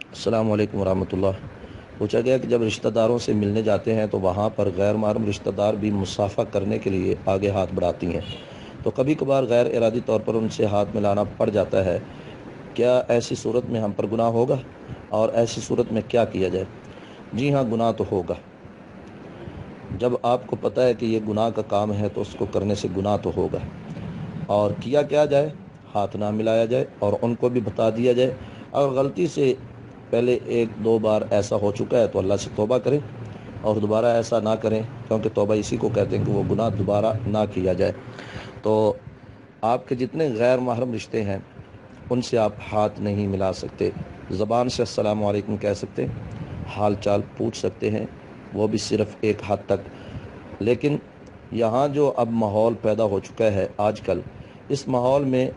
السلام علیکم ورحمۃ اللہ۔ پوچھا گیا کہ جب رشتہ داروں سے ملنے جاتے ہیں تو وہاں پر غیر محرم رشتہ دار بھی مصافحہ کرنے کے لیے آگے ہاتھ بڑھاتی ہیں، تو کبھی کبھار غیر ارادی طور پر ان سے ہاتھ ملانا پڑ جاتا ہے، کیا ایسی صورت میں ہم پر گناہ ہوگا اور ایسی صورت میں کیا کیا جائے؟ جی ہاں، گناہ تو ہوگا۔ جب آپ کو پتہ ہے کہ یہ گناہ کا کام ہے تو اس کو کرنے سے گناہ تو ہوگا، اور کیا جائے؟ ہاتھ نہ ملایا جائے اور ان کو بھی بتا دیا جائے۔ اگر غلطی سے پہلے ایک دو بار ایسا ہو چکا ہے تو اللہ سے توبہ کریں اور دوبارہ ایسا نہ کریں، کیونکہ توبہ اسی کو کہتے ہیں کہ وہ گناہ دوبارہ نہ کیا جائے۔ تو آپ کے جتنے غیر محرم رشتے ہیں ان سے آپ ہاتھ نہیں ملا سکتے، زبان سے السلام علیکم کہہ سکتے، حال چال پوچھ سکتے ہیں، وہ بھی صرف ایک حد تک۔ لیکن یہاں جو اب ماحول پیدا ہو چکا ہے آج کل، اس ماحول میں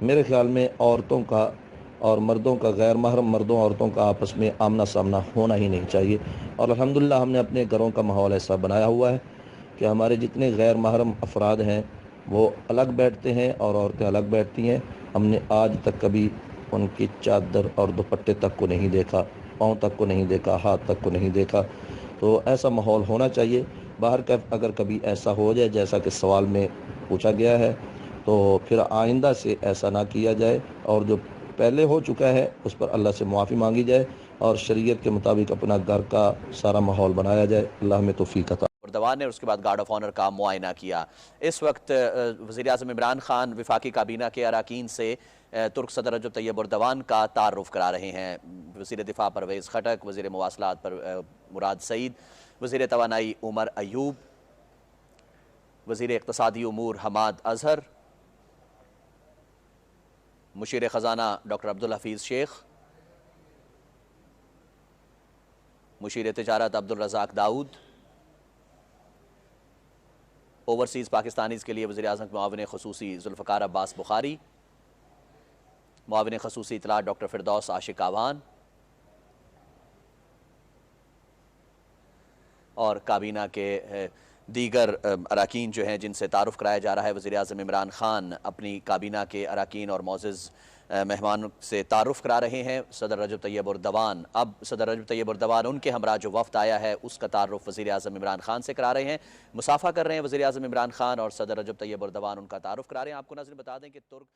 میرے خیال میں عورتوں کا اور مردوں کا، غیر محرم مردوں عورتوں کا آپس میں آمنا سامنا ہونا ہی نہیں چاہیے۔ اور الحمدللہ ہم نے اپنے گھروں کا ماحول ایسا بنایا ہوا ہے کہ ہمارے جتنے غیر محرم افراد ہیں وہ الگ بیٹھتے ہیں اور عورتیں الگ بیٹھتی ہیں۔ ہم نے آج تک کبھی ان کی چادر اور دوپٹے تک کو نہیں دیکھا، پاؤں تک کو نہیں دیکھا، ہاتھ تک کو نہیں دیکھا۔ تو ایسا ماحول ہونا چاہیے۔ باہر کا اگر کبھی ایسا ہو جائے جیسا کہ سوال میں پوچھا گیا ہے تو پھر آئندہ سے ایسا نہ کیا جائے، اور جو پہلے ہو چکا ہے اس پر اللہ سے معافی مانگی جائے اور شریعت کے مطابق اپنا گھر کا سارا ماحول بنایا جائے۔ اللہ ہمیں توفیق عطا۔ نے اس کے بعد گارڈ آف آنر کا معائنہ کیا۔ اس وقت وزیراعظم عمران خان وفاقی کابینہ کے اراکین سے ترک صدر رجب طیب اردوان کا تعارف کرا رہے ہیں۔ وزیر دفاع پرویز خٹک، وزیر مواصلات پر مراد سعید، وزیر توانائی عمر ایوب، وزیر اقتصادی امور حماد اظہر، مشیر خزانہ ڈاکٹر عبدالحفیظ شیخ، مشیر تجارت عبدالرزاق داؤد، اوورسیز پاکستانیز کے لیے وزیراعظم کے معاون خصوصی ذوالفقار عباس بخاری، معاون خصوصی اطلاعات ڈاکٹر فردوس عاشق آوان، اور کابینہ کے دیگر اراکین جو ہیں جن سے تعارف کرایا جا رہا ہے۔ وزیراعظم عمران خان اپنی کابینہ کے اراکین اور معزز مہمانوں سے تعارف کرا رہے ہیں۔ صدر رجب طیب اردوان، اب صدر رجب طیب اردوان ان کے ہمراہ جو وفد آیا ہے اس کا تعارف وزیراعظم عمران خان سے کرا رہے ہیں، مصافحہ کر رہے ہیں وزیراعظم عمران خان، اور صدر رجب طیب اردوان ان کا تعارف کرا رہے ہیں۔ آپ کو ناظرین بتا دیں کہ ترک